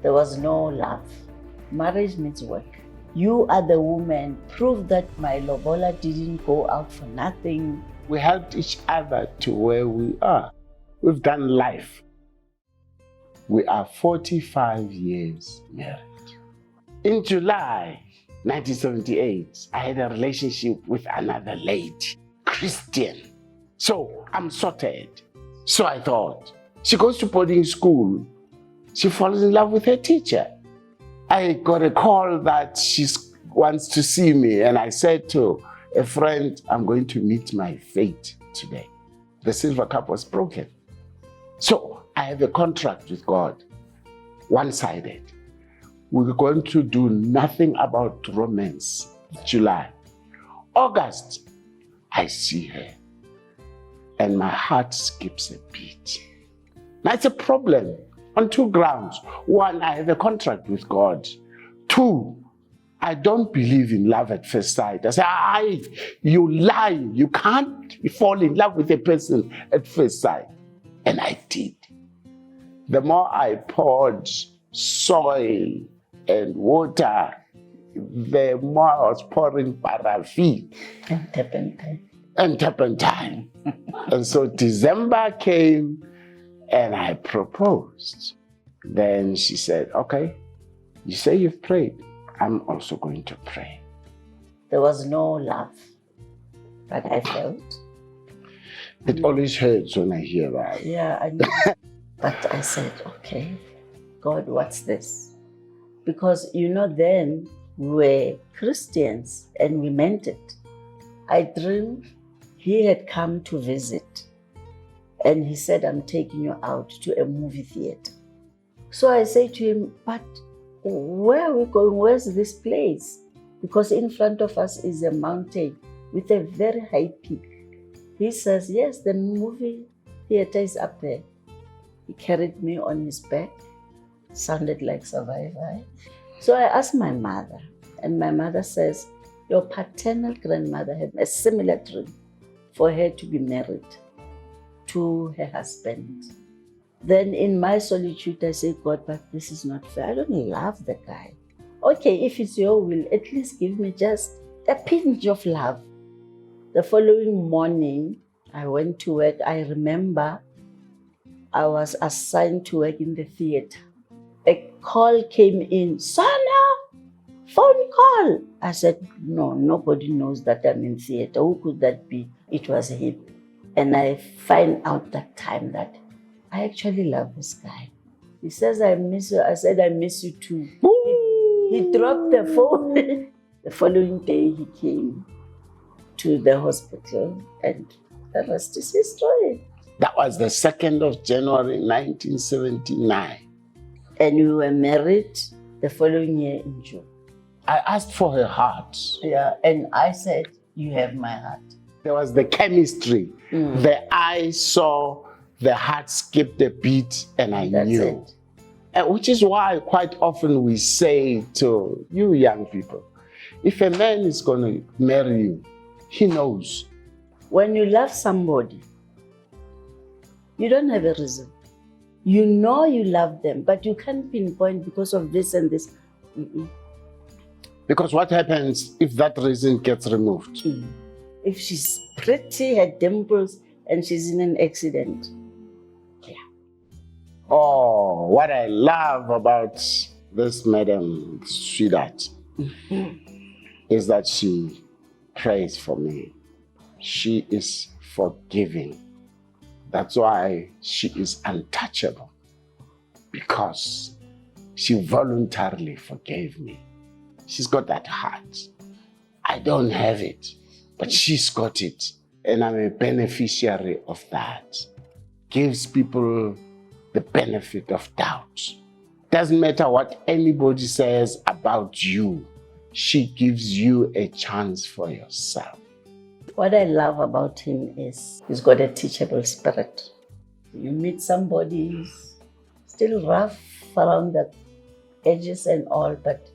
There was no love. Marriage needs work. You are the woman. Prove that my lobola didn't go out for nothing. We helped each other to where we are. We've done life. We are 45 years married. In July 1978, I had a relationship with another lady, Christian. So I'm sorted. So I thought, she goes to boarding school. She falls in love with her teacher. I got a call that she wants to see me, and I said to a friend, I'm going to meet my fate today. The silver cup was broken. So I have a contract with God, one-sided. We're going to do nothing about romance. July. August, I see her, and my heart skips a beat. Now it's a problem on two grounds. One, I have a contract with God. Two, I don't believe in love at first sight. I say, you lie. You can't fall in love with a person at first sight. And I did. The more I poured soil and water, the more I was pouring paraffin. And turpentine. And so December came and I proposed. Then she said, okay, you say you've prayed. I'm also going to pray. There was no love, but I felt. It always hurts when I hear that. Yeah, I know. But I said, okay, God, what's this? Because, then we were Christians and we meant it. I dreamed he had come to visit and he said, I'm taking you out to a movie theater. So I say to him, but where are we going? Where's this place? Because in front of us is a mountain with a very high peak. He says, yes, the movie theater is up there. He carried me on his back. Sounded like Survivor. So I asked my mother, and my mother says, your paternal grandmother had a similar dream for her to be married to her husband. Then in my solitude, I say, God, but this is not fair. I don't love the guy. Okay, if it's your will, at least give me just a pinch of love. The following morning, I went to work. I remember I was assigned to work in the theater. A call came in, Sana, phone call. I said, no, nobody knows that I'm in theater. Who could that be? It was him. And I find out that time that I actually love this guy. He says, I miss you. I said, I miss you too. He dropped the phone. The following day, he came to the hospital, and the rest is history. That was the 2nd of January, 1979. And we were married the following year in June. I asked for her heart. Yeah, and I said, you have my heart. There was the chemistry. The eye saw, the heart skipped a beat, and I knew. And which is why quite often we say to you young people, if a man is going to marry you, he knows. When you love somebody, you don't have a reason. You know you love them, but you can't pinpoint because of this and this. Because what happens if that reason gets removed? If she's pretty, her dimples, and she's in an accident. Yeah. Oh, what I love about this madam, sweetheart, is that she prays for me. She is forgiving. That's why she is untouchable, because she voluntarily forgave me. She's got that heart. I don't have it, but she's got it, and I'm a beneficiary of that. Gives people the benefit of doubt. Doesn't matter what anybody says about you, she gives you a chance for yourself. What I love about him is he's got a teachable spirit. You meet somebody who's still rough around the edges and all, but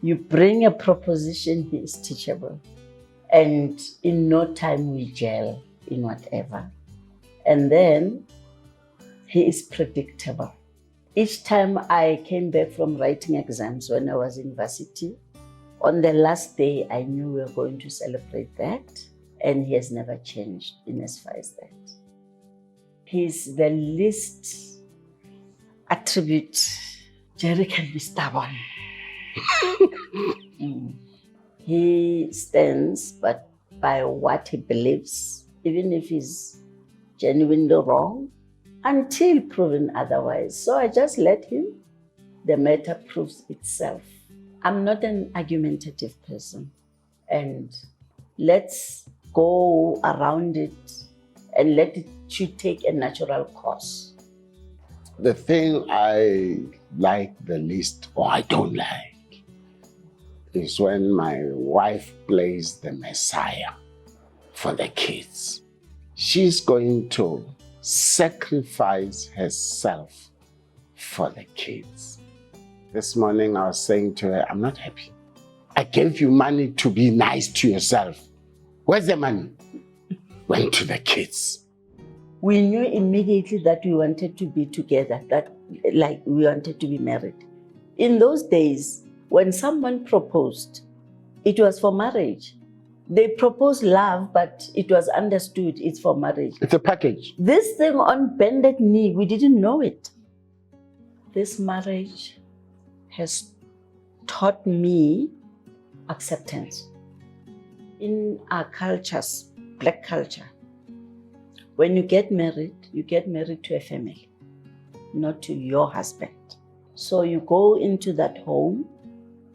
you bring a proposition, he is teachable. And in no time we gel in whatever. And then he is predictable. Each time I came back from writing exams when I was in university, on the last day, I knew we were going to celebrate that, and he has never changed in as far as that. He's the least attribute. Jerry can be stubborn. He stands but by what he believes, even if he's genuinely wrong, until proven otherwise. So I just let him. The matter proves itself. I'm not an argumentative person, and let's go around it and let it should take a natural course. The thing I like the least, or I don't like, is when my wife plays the Messiah for the kids. She's going to sacrifice herself for the kids. This morning I was saying to her, I'm not happy. I gave you money to be nice to yourself. Where's the money? Went to the kids. We knew immediately that we wanted to be together, that like we wanted to be married. In those days, when someone proposed, it was for marriage. They proposed love, but it was understood it's for marriage. It's a package. This thing on bended knee, we didn't know it. This marriage has taught me acceptance. In our cultures, Black culture, when you get married to a family, not to your husband. So you go into that home,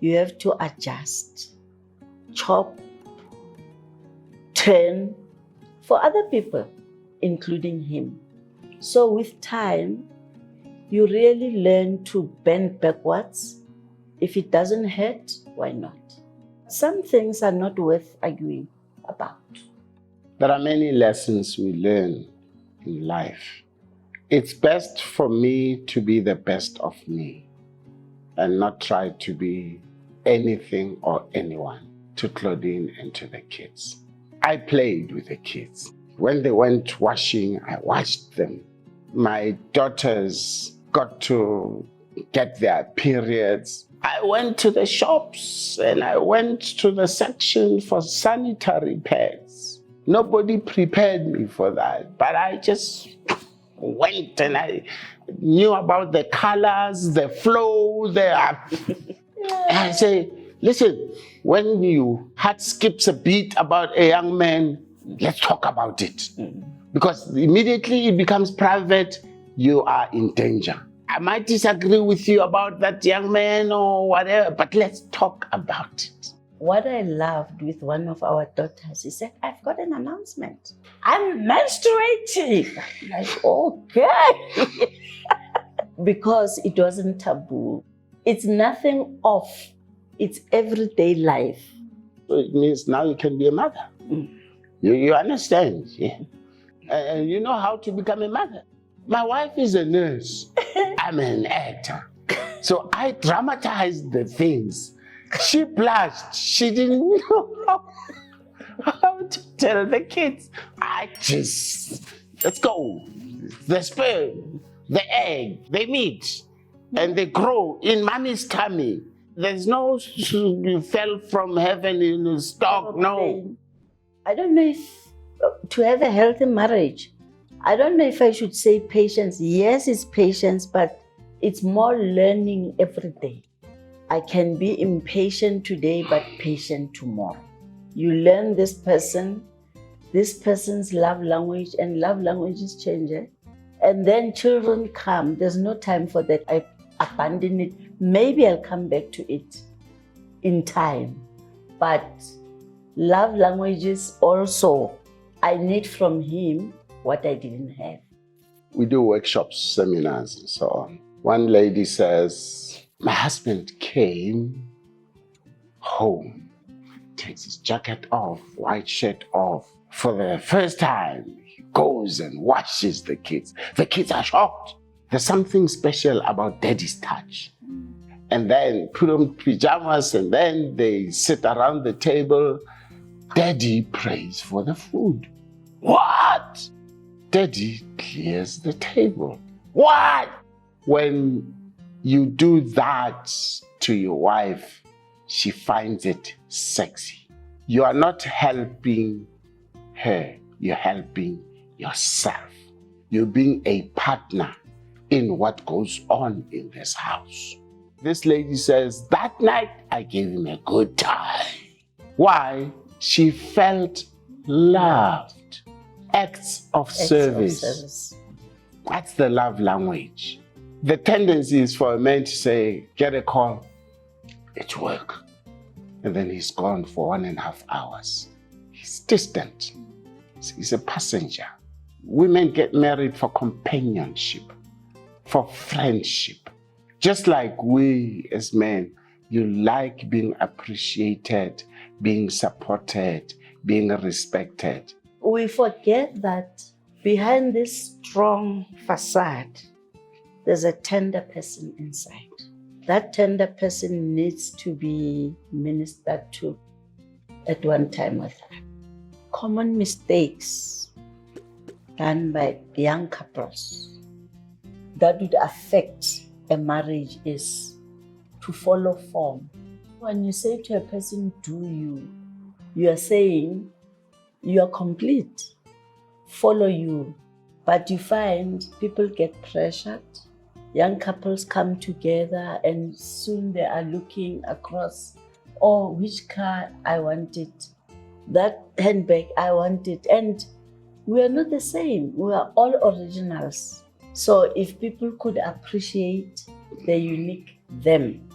you have to adjust, chop, turn for other people, including him. So with time, you really learn to bend backwards. If it doesn't hurt, why not? Some things are not worth arguing about. There are many lessons we learn in life. It's best for me to be the best of me and not try to be anything or anyone to Claudine and to the kids. I played with the kids. When they went washing, I watched them. My daughters got to get their periods. I went to the shops and I went to the section for sanitary pads. Nobody prepared me for that, but I just went and I knew about the colors, the flow, and I say, listen, when your heart skips a beat about a young man, let's talk about it. Because immediately it becomes private, you are in danger. I might disagree with you about that young man or whatever, but let's talk about it. What I loved with one of our daughters, he said, I've got an announcement. I'm menstruating. I'm like, okay. Because it wasn't taboo. It's nothing off. It's everyday life. So it means now you can be a mother. You understand, yeah? And you know how to become a mother. My wife is a nurse. I'm an actor. So I dramatized the things. She blushed. She didn't know how to tell the kids. Let's go. The sperm, the egg, they meet and they grow in mommy's tummy. There's no, you fell from heaven in a stalk, no. I don't know if to have a healthy marriage, I don't know if I should say patience. Yes, it's patience, but it's more learning every day. I can be impatient today, but patient tomorrow. You learn this person's love language, and love languages change. And then children come. There's no time for that. I abandon it. Maybe I'll come back to it in time. But love languages also, I need from him what I didn't have. We do workshops, seminars, and so on. One lady says, my husband came home, takes his jacket off, white shirt off. For the first time, he goes and washes the kids. The kids are shocked. There's something special about daddy's touch. And then put on pajamas and then they sit around the table. Daddy prays for the food. What? Daddy clears the table. What? When you do that to your wife, she finds it sexy. You are not helping her, you're helping yourself. You're being a partner in what goes on in this house. This lady says, that night I gave him a good time. Why? She felt loved. Acts of service. That's the love language. The tendency is for a man to say, get a call, it's work. And then he's gone for 1.5 hours. He's distant. He's a passenger. Women get married for companionship, for friendship. Just like we as men, you like being appreciated, being supported, being respected. We forget that behind this strong facade, there's a tender person inside. That tender person needs to be ministered to at one time with her. Common mistakes done by young couples that would affect a marriage is to follow form. When you say to a person, do you are saying you are complete, follow you. But you find people get pressured. Young couples come together and soon they are looking across, oh, which car I want it, that handbag I want it. And we are not the same. We are all originals. So if people could appreciate the unique them,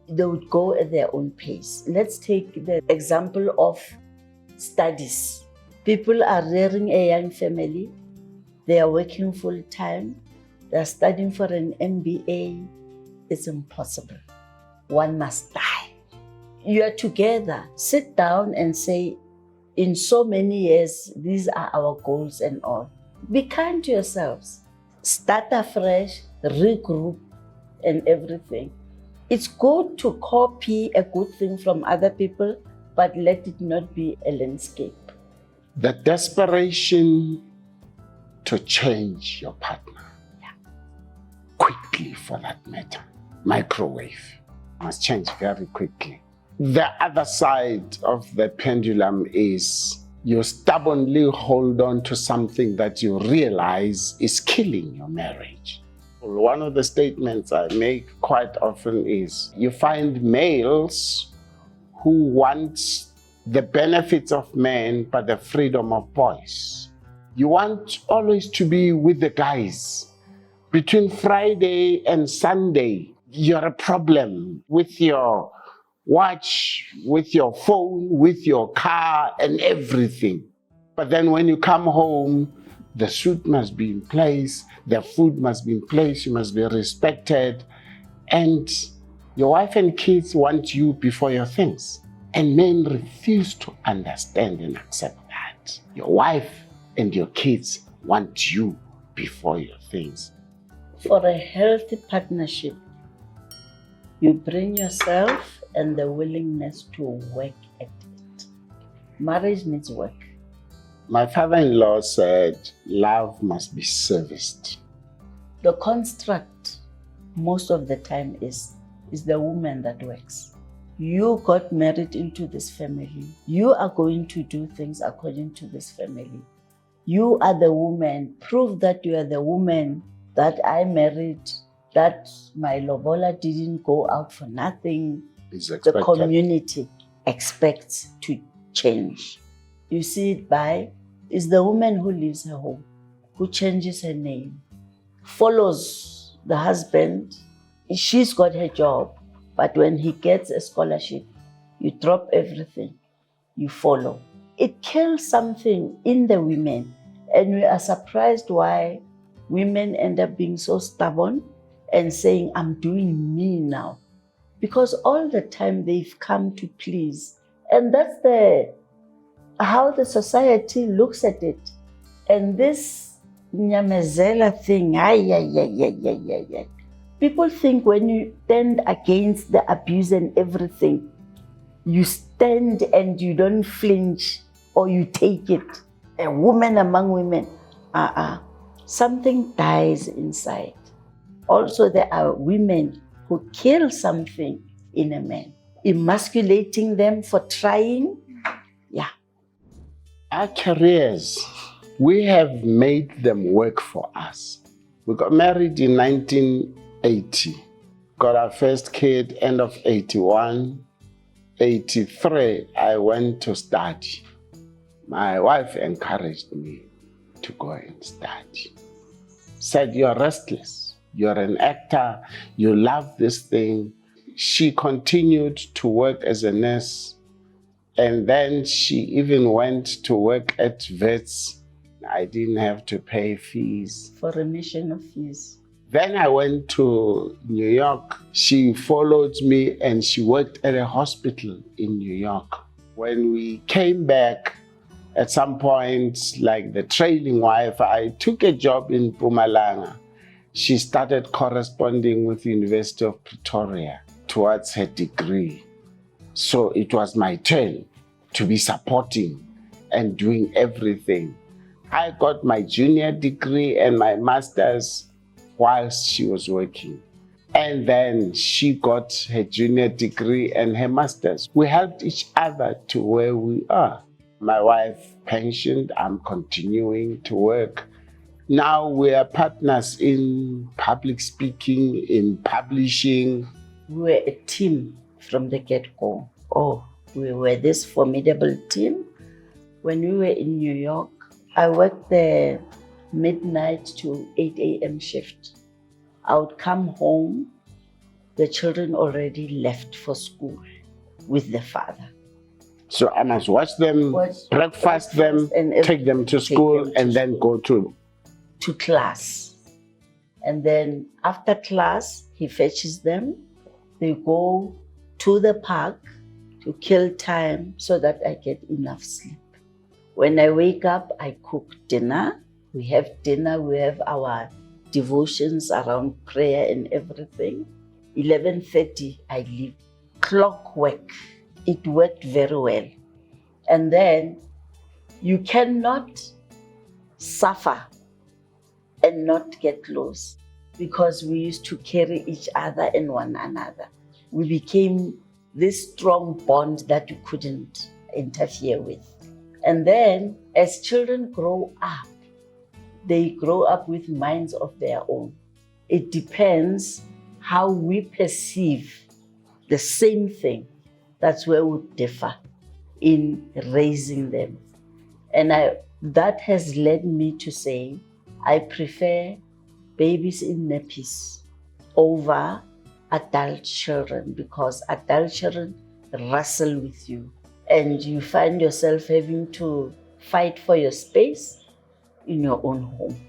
they would go at their own pace. Let's take the example of studies. People are rearing a young family. They are working full time. They are studying for an MBA. It's impossible. One must die. You are together. Sit down and say, in so many years, these are our goals and all. Be kind to yourselves. Start afresh, regroup, and everything. It's good to copy a good thing from other people, but let it not be a landscape. The desperation to change your partner. Quickly, for that matter. Microwave must change very quickly. The other side of the pendulum is you stubbornly hold on to something that you realize is killing your marriage. One of the statements I make quite often is you find males who want the benefits of men but the freedom of boys. You want always to be with the guys. Between Friday and Sunday, you're a problem with your watch, with your phone, with your car and everything. But then when you come home, the suit must be in place, the food must be in place, you must be respected. And your wife and kids want you before your things. And men refuse to understand and accept that. Your wife and your kids want you before your things. For a healthy partnership, you bring yourself and the willingness to work at it. Marriage needs work. My father-in-law said, love must be serviced. The construct most of the time is the woman that works. You got married into this family. You are going to do things according to this family. You are the woman. Prove that you are the woman that I married, that my lobola didn't go out for nothing. The community expects to change. You see it by, is the woman who leaves her home, who changes her name, follows the husband. She's got her job, but when he gets a scholarship, you drop everything, you follow. It kills something in the women, and we are surprised why women end up being so stubborn and saying, I'm doing me now. Because all the time they've come to please. And that's how the society looks at it. And this nyamezela thing, people think when you stand against the abuse and everything, you stand and you don't flinch or you take it. A woman among women, something dies inside. Also, there are women who kill something in a man, emasculating them for trying. Yeah. Our careers, we have made them work for us. We got married in 1980, got our first kid end of 81. 83, I went to study. My wife encouraged me to go and study. Said, you're restless, you're an actor, you love this thing. She continued to work as a nurse, and then she even went to work at Vets. I didn't have to pay fees. For remission of fees. Then I went to New York. She followed me and she worked at a hospital in New York. When we came back, at some point, like the trailing wife, I took a job in Mpumalanga. She started corresponding with the University of Pretoria towards her degree. So it was my turn to be supporting and doing everything. I got my junior degree and my master's whilst she was working. And then she got her junior degree and her master's. We helped each other to where we are. My wife pensioned, I'm continuing to work. Now we are partners in public speaking, in publishing. We were a team from the get-go. Oh, we were this formidable team. When we were in New York, I worked the midnight to 8 a.m. shift. I would come home, the children already left for school with the father. So I must watch them, breakfast them, and take them to school, and then go to class. And then after class, he fetches them. They go to the park to kill time so that I get enough sleep. When I wake up, I cook dinner. We have dinner, we have our devotions around prayer and everything. 11:30, I leave. Clockwork. It worked very well. And then you cannot suffer and not get close, because we used to carry each other and one another. We became this strong bond that you couldn't interfere with. And then as children grow up, they grow up with minds of their own. It depends how we perceive the same thing. That's where we differ in raising them. And that has led me to say, I prefer babies in nappies over adult children, because adult children wrestle with you and you find yourself having to fight for your space in your own home.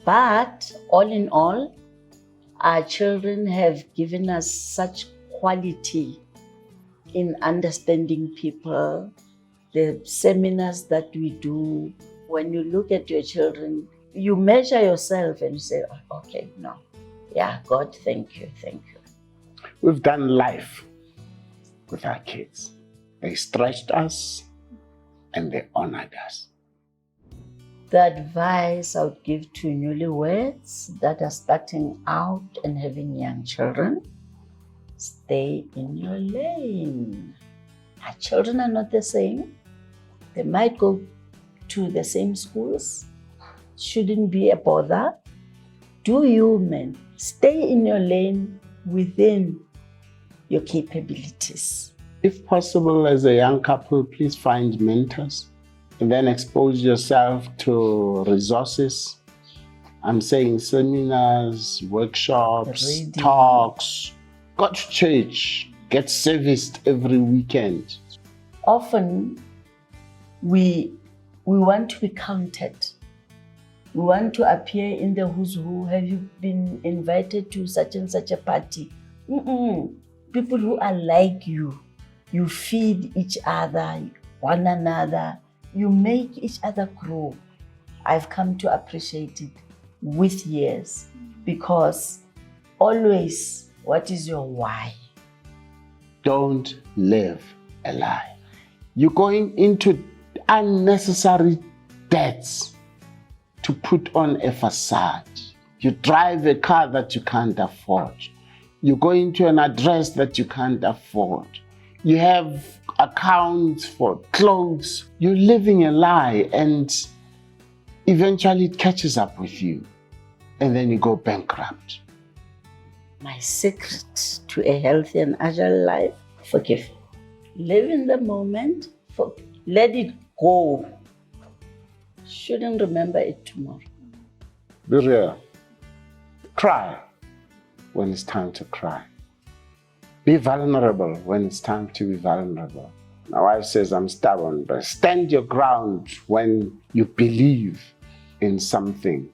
But all in all, our children have given us such quality in understanding people. The seminars that we do, when you look at your children, you measure yourself and you say, oh, okay, no. Yeah, God, thank you, thank you. We've done life with our kids. They stretched us and they honored us. The advice I would give to newlyweds that are starting out and having young children: stay in your lane. Our children are not the same. They might go to the same schools. Shouldn't be a bother. Do you, men, stay in your lane within your capabilities. If possible, as a young couple, please find mentors and then expose yourself to resources. I'm saying seminars, workshops, Reading. Talks. Go to church, get serviced every weekend. Often we want to be counted. We want to appear in the who's who. Have you been invited to such and such a party? People who are like you. You feed each other, one another. You make each other grow. I've come to appreciate it with years, because always, what is your why? Don't live a lie. You're going into unnecessary debts to put on a facade. You drive a car that you can't afford. You go into an address that you can't afford. You have accounts for clothes. You're living a lie, and eventually it catches up with you. And then you go bankrupt. My secret to a healthy and agile life: forgive. Live in the moment, let it go. Shouldn't remember it tomorrow. Be real. Cry when it's time to cry. Be vulnerable when it's time to be vulnerable. My wife says I'm stubborn, but stand your ground when you believe in something.